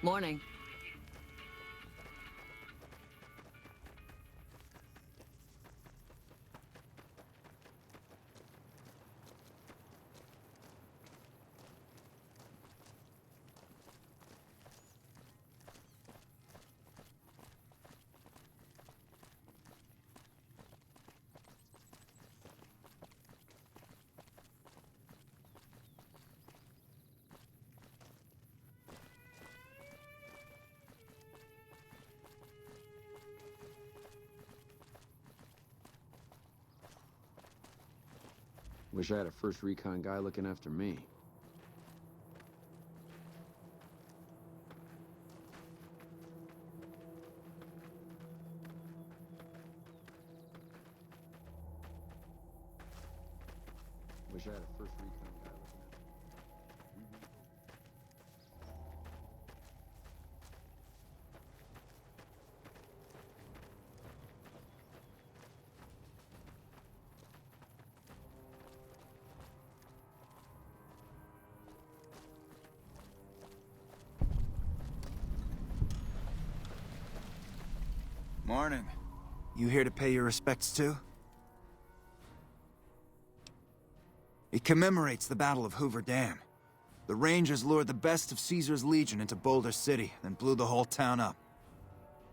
Morning. Wish I had a first recon guy looking after me. Wish I had a first recon guy looking after me. Morning. You here to pay your respects too? It commemorates the Battle of Hoover Dam. The Rangers lured the best of Caesar's Legion into Boulder City, then blew the whole town up.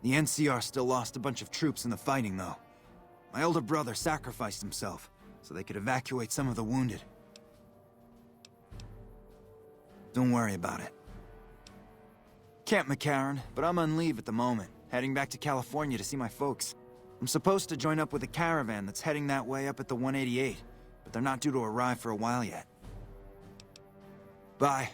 The NCR still lost a bunch of troops in the fighting, though. My older brother sacrificed himself, so they could evacuate some of the wounded. Don't worry about it. Camp McCarran, but I'm on leave at the moment, heading back to California to see my folks. I'm supposed to join up with a caravan that's heading that way up at the 188, but they're not due to arrive for a while yet. Bye.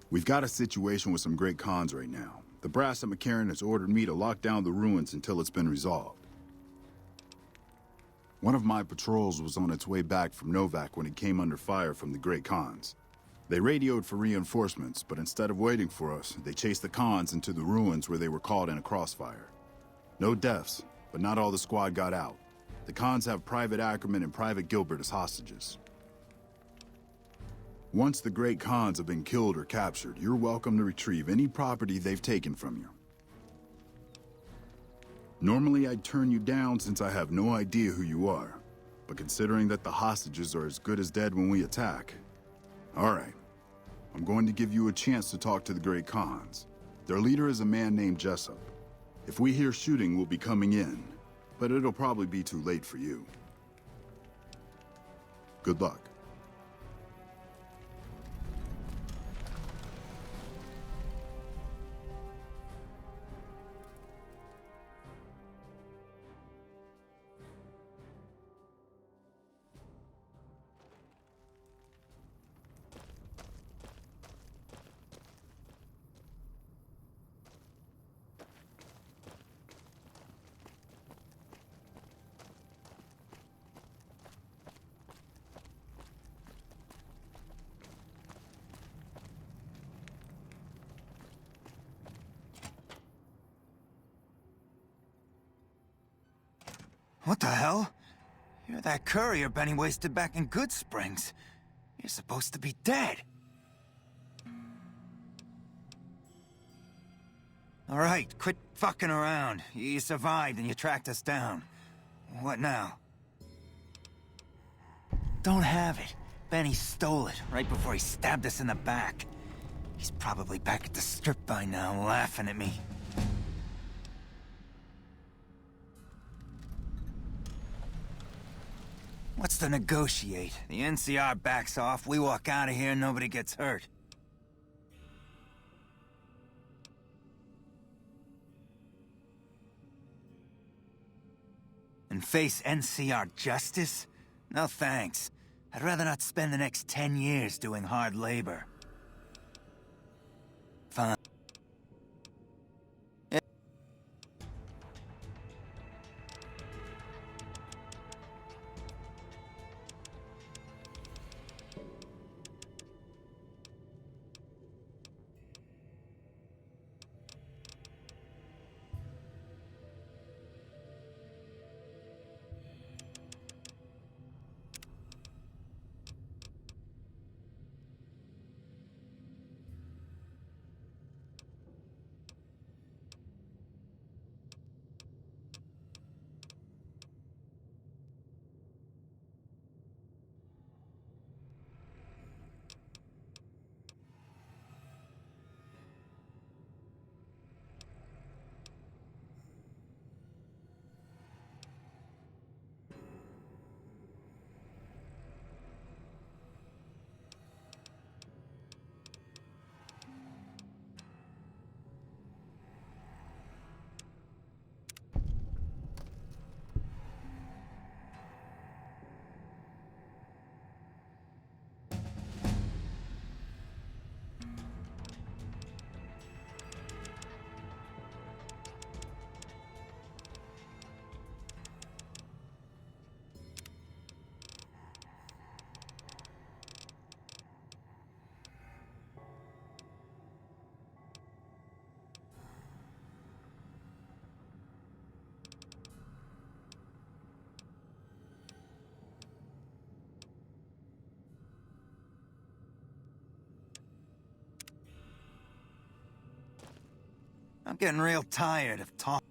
We've got a situation with some great cons right now. The brass at McCarran has ordered me to lock down the ruins until it's been resolved. One of my patrols was on its way back from Novak when it came under fire from the Great Khans. They radioed for reinforcements, but instead of waiting for us, they chased the Khans into the ruins where they were caught in a crossfire. No deaths, but not all the squad got out. The Khans have Private Ackerman and Private Gilbert as hostages. Once the Great Khans have been killed or captured, you're welcome to retrieve any property they've taken from you. Normally I'd turn you down since I have no idea who you are, but considering that the hostages are as good as dead when we attack... Alright, I'm going to give you a chance to talk to the Great Khans. Their leader is a man named Jessup. If we hear shooting, we'll be coming in, but it'll probably be too late for you. Good luck. What the hell? You're that courier Benny wasted back in Good Springs. You're supposed to be dead. All right, quit fucking around. You survived and you tracked us down. What now? Don't have it. Benny stole it right before he stabbed us in the back. He's probably back at the strip by now, laughing at me. What's to negotiate? The NCR backs off, we walk out of here, nobody gets hurt. And face NCR justice? No thanks. I'd rather not spend the next 10 years doing hard labor. Fine. I'm getting real tired of talking.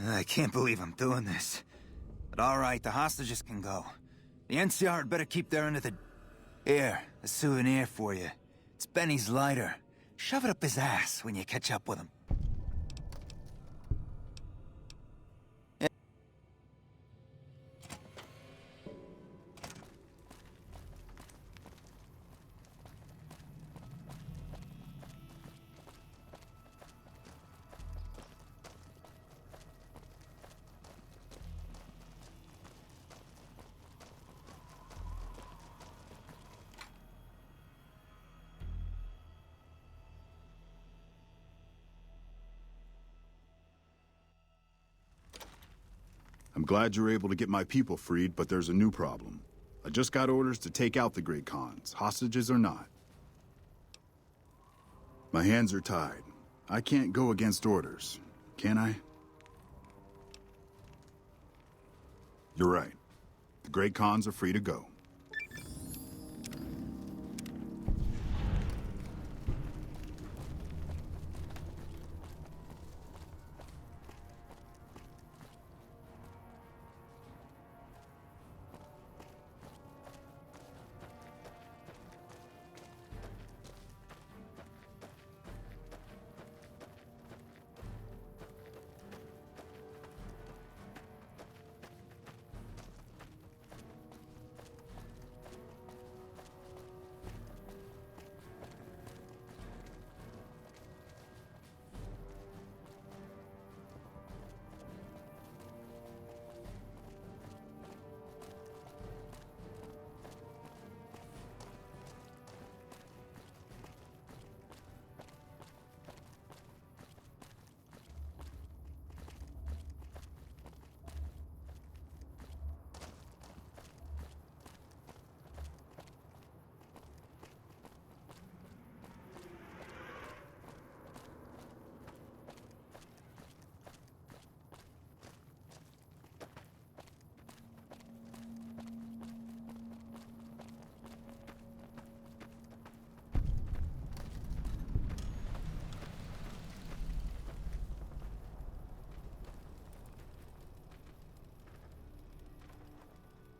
I can't believe I'm doing this. But alright, the hostages can go. The NCR had better keep their end of the... Here, a souvenir for you. It's Benny's lighter. Shove it up his ass when you catch up with him. I'm glad you were able to get my people freed, but there's a new problem. I just got orders to take out the Great Khans, hostages or not. My hands are tied. I can't go against orders, can I? You're right. The Great Khans are free to go.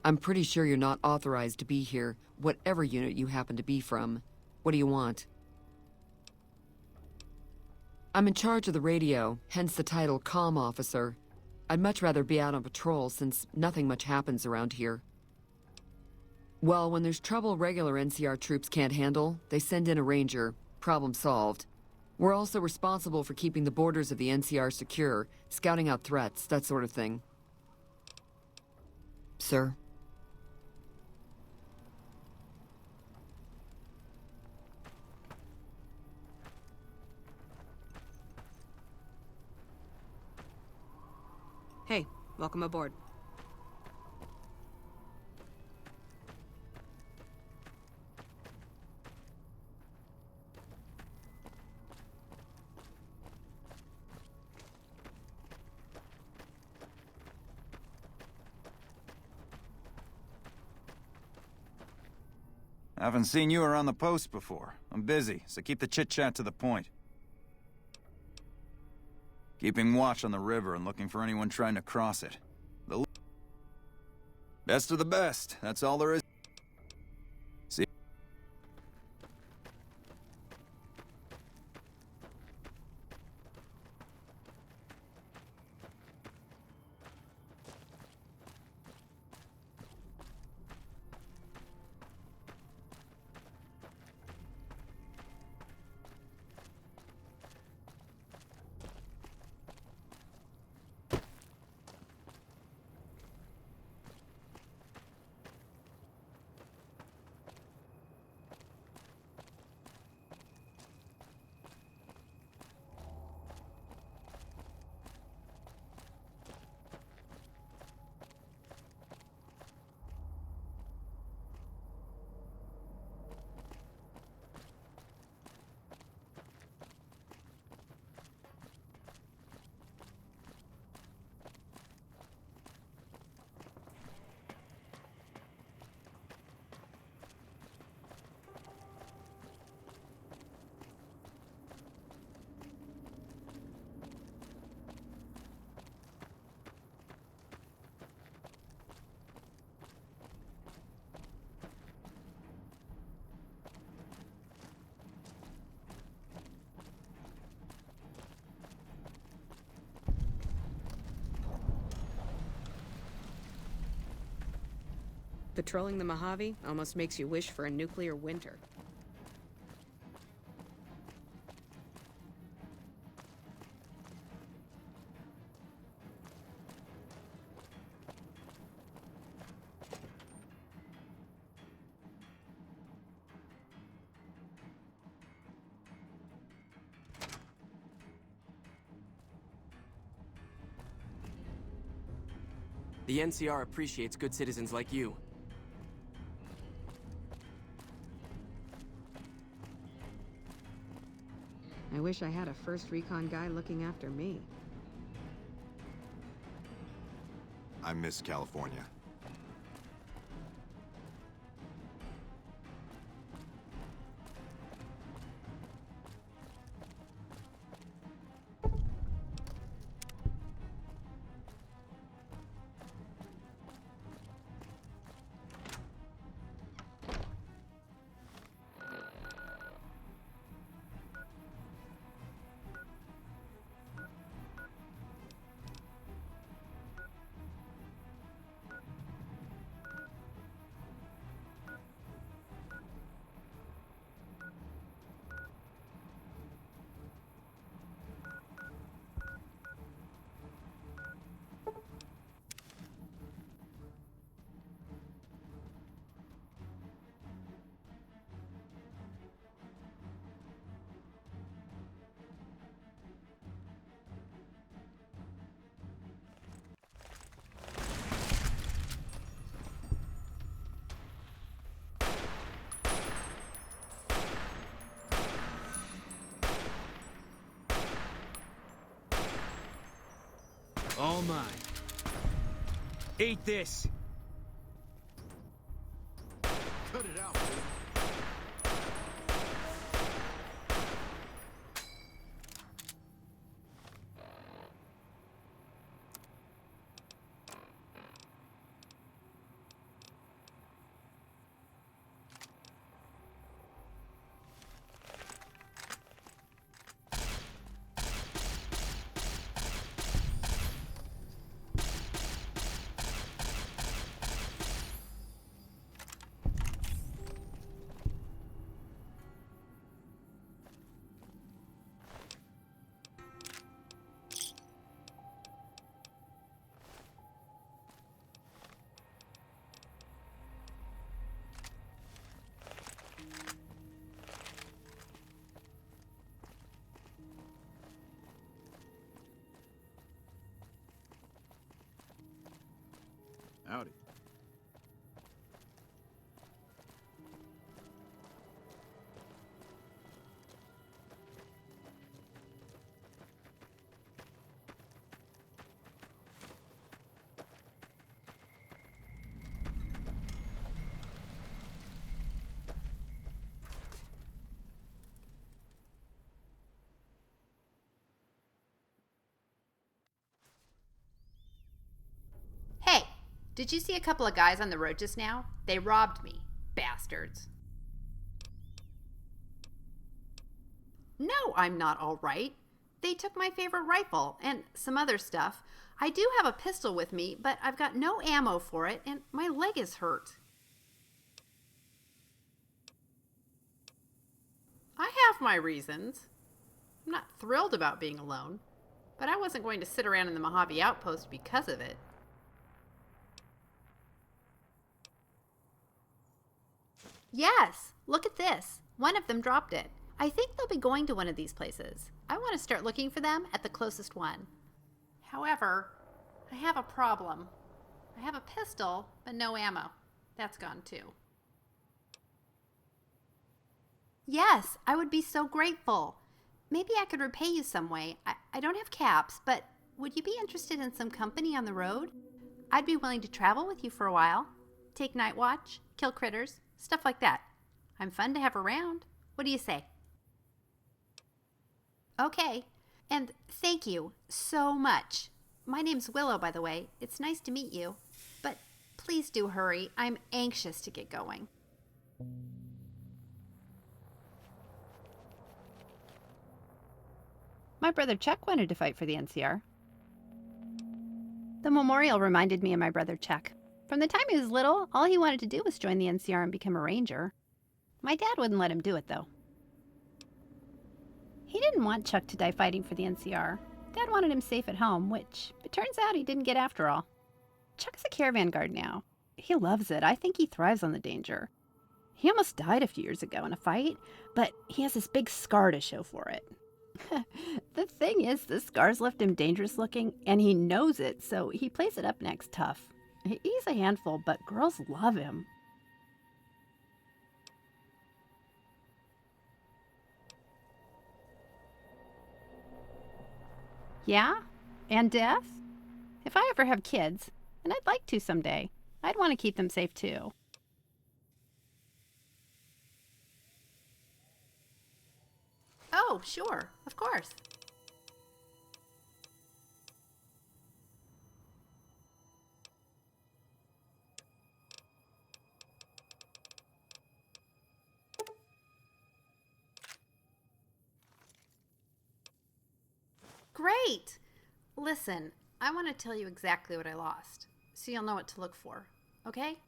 I'm pretty sure you're not authorized to be here, whatever unit you happen to be from. What do you want? I'm in charge of the radio, hence the title Comm Officer. I'd much rather be out on patrol since nothing much happens around here. Well, when there's trouble regular NCR troops can't handle, they send in a ranger. Problem solved. We're also responsible for keeping the borders of the NCR secure, scouting out threats, that sort of thing. Sir? Hey, welcome aboard. I haven't seen you around the post before. I'm busy, so keep the chit-chat to the point. Keeping watch on the river and looking for anyone trying to cross it. The best of the best, that's all there is. See? Patrolling the Mojave almost makes you wish for a nuclear winter. The NCR appreciates good citizens like you. I wish I had a first recon guy looking after me. I miss California. All mine. Eat this! Cut it out, dude. Did you see a couple of guys on the road just now? They robbed me. Bastards. No, I'm not all right. They took my favorite rifle and some other stuff. I do have a pistol with me, but I've got no ammo for it, and my leg is hurt. I have my reasons. I'm not thrilled about being alone, but I wasn't going to sit around in the Mojave Outpost because of it. Yes, look at this. One of them dropped it. I think they'll be going to one of these places. I want to start looking for them at the closest one. However, I have a problem. I have a pistol, but no ammo. That's gone too. Yes, I would be so grateful. Maybe I could repay you some way. I don't have caps, but would you be interested in some company on the road? I'd be willing to travel with you for a while. Take night watch, kill critters, stuff like that. I'm fun to have around. What do you say? Okay, and thank you so much. My name's Willow, by the way. It's nice to meet you. But please do hurry. I'm anxious to get going. My brother Chuck wanted to fight for the NCR. The memorial reminded me of my brother Chuck. From the time he was little, all he wanted to do was join the NCR and become a ranger. My dad wouldn't let him do it, though. He didn't want Chuck to die fighting for the NCR. Dad wanted him safe at home, which it turns out he didn't get after all. Chuck's a caravan guard now. He loves it. I think he thrives on the danger. He almost died a few years ago in a fight, but he has this big scar to show for it. The thing is, the scar's left him dangerous looking, and he knows it, so he plays it up next tough. He's a handful, but girls love him. Yeah? And death? If I ever have kids, and I'd like to someday, I'd want to keep them safe too. Oh, sure, of course. Great! Listen, I want to tell you exactly what I lost, so you'll know what to look for, okay?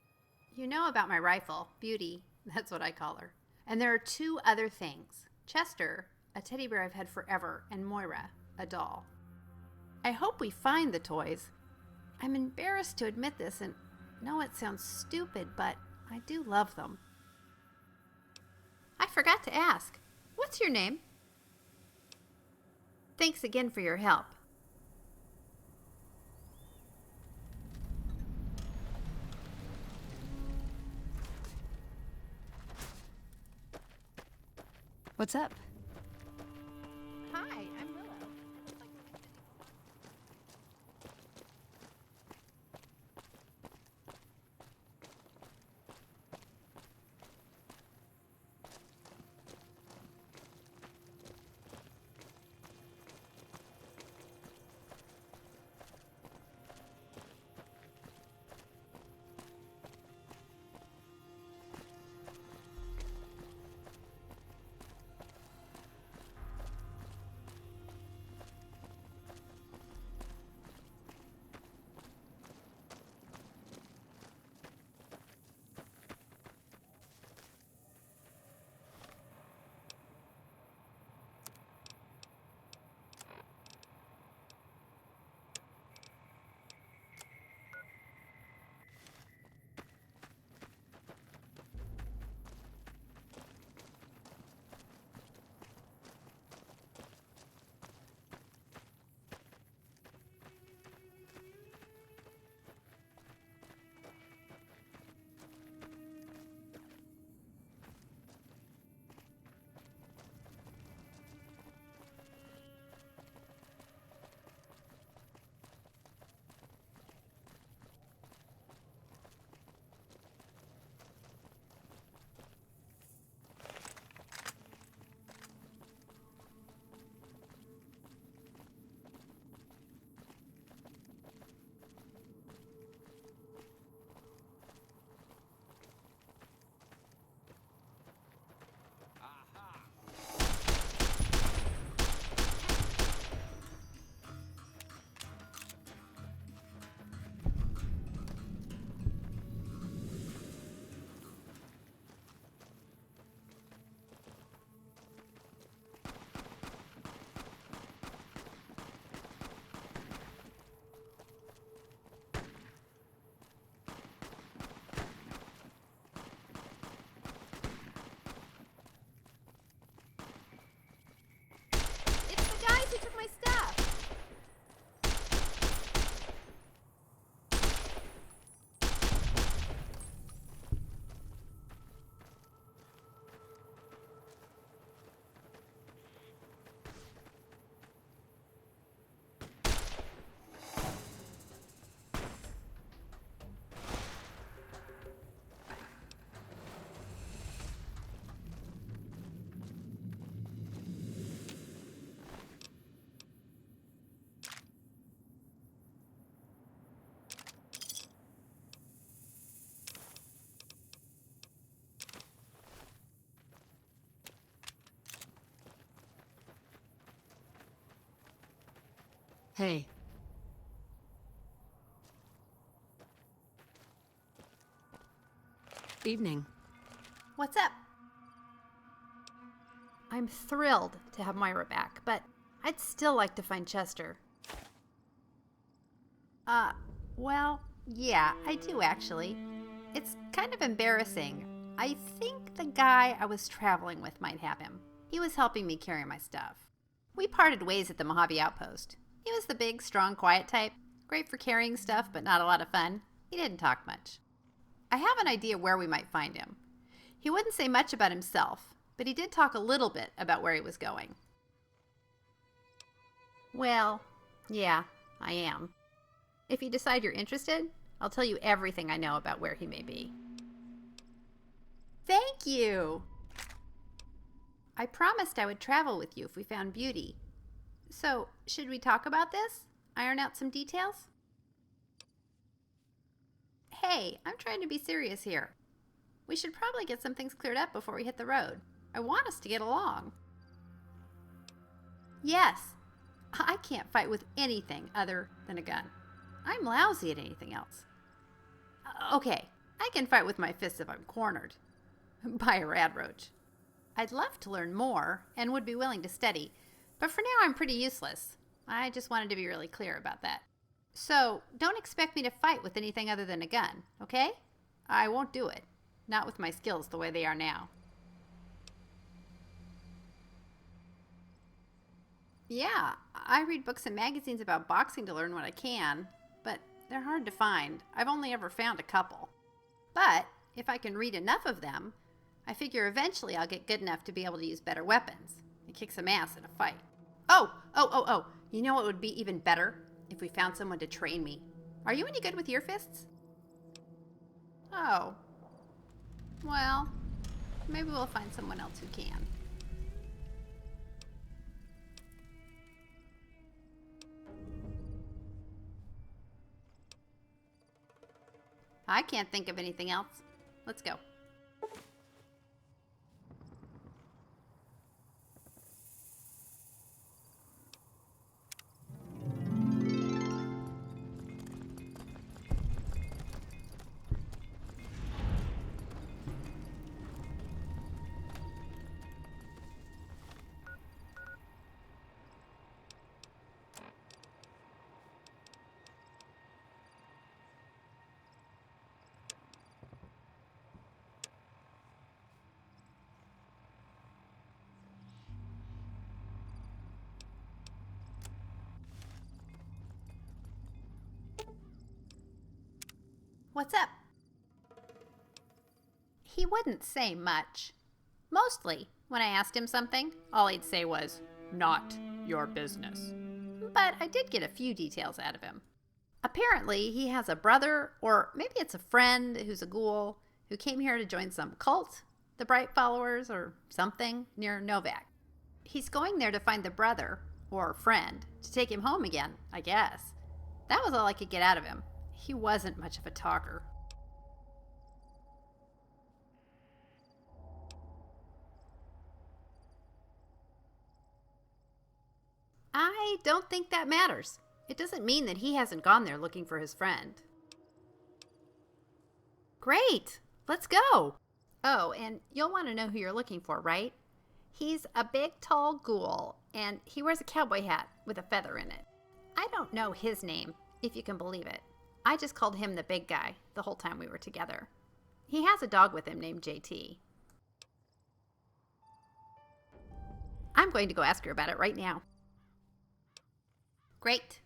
You know about my rifle, Beauty, that's what I call her. And there are two other things. Chester, a teddy bear I've had forever, and Moira, a doll. I hope we find the toys. I'm embarrassed to admit this, and know it sounds stupid, but I do love them. I forgot to ask, what's your name? Thanks again for your help. What's up? Hi, I'm Willow. Hey. Evening. What's up? I'm thrilled to have Moira back, but I'd still like to find Chester. Well, yeah, I do actually. It's kind of embarrassing. I think the guy I was traveling with might have him. He was helping me carry my stuff. We parted ways at the Mojave Outpost. He was the big, strong, quiet type. Great for carrying stuff, but not a lot of fun. He didn't talk much. I have an idea where we might find him. He wouldn't say much about himself, but he did talk a little bit about where he was going. Well, yeah, I am. If you decide you're interested, I'll tell you everything I know about where he may be. Thank you! I promised I would travel with you if we found Beauty. So, should we talk about this? Iron out some details? Hey, I'm trying to be serious here. We should probably get some things cleared up before we hit the road. I want us to get along. Yes, I can't fight with anything other than a gun. I'm lousy at anything else. Okay, I can fight with my fists if I'm cornered. By a radroach. I'd love to learn more and would be willing to study, but for now I'm pretty useless. I just wanted to be really clear about that. So, don't expect me to fight with anything other than a gun, okay? I won't do it. Not with my skills the way they are now. Yeah, I read books and magazines about boxing to learn what I can, but they're hard to find. I've only ever found a couple. But if I can read enough of them, I figure eventually I'll get good enough to be able to use better weapons and kick some ass in a fight. Oh! You know what would be even better? If we found someone to train me. Are you any good with your fists? Oh. Well, maybe we'll find someone else who can. I can't think of anything else. Let's go. What's up? He wouldn't say much. Mostly, when I asked him something, all he'd say was, "Not your business." But I did get a few details out of him. Apparently, he has a brother, or maybe it's a friend who's a ghoul, who came here to join some cult, the Bright Followers, or something, near Novak. He's going there to find the brother, or friend, to take him home again, I guess. That was all I could get out of him. He wasn't much of a talker. I don't think that matters. It doesn't mean that he hasn't gone there looking for his friend. Great! Let's go! Oh, and you'll want to know who you're looking for, right? He's a big, tall ghoul, and he wears a cowboy hat with a feather in it. I don't know his name, if you can believe it. I just called him the big guy the whole time we were together. He has a dog with him named JT. I'm going to go ask her about it right now. Great.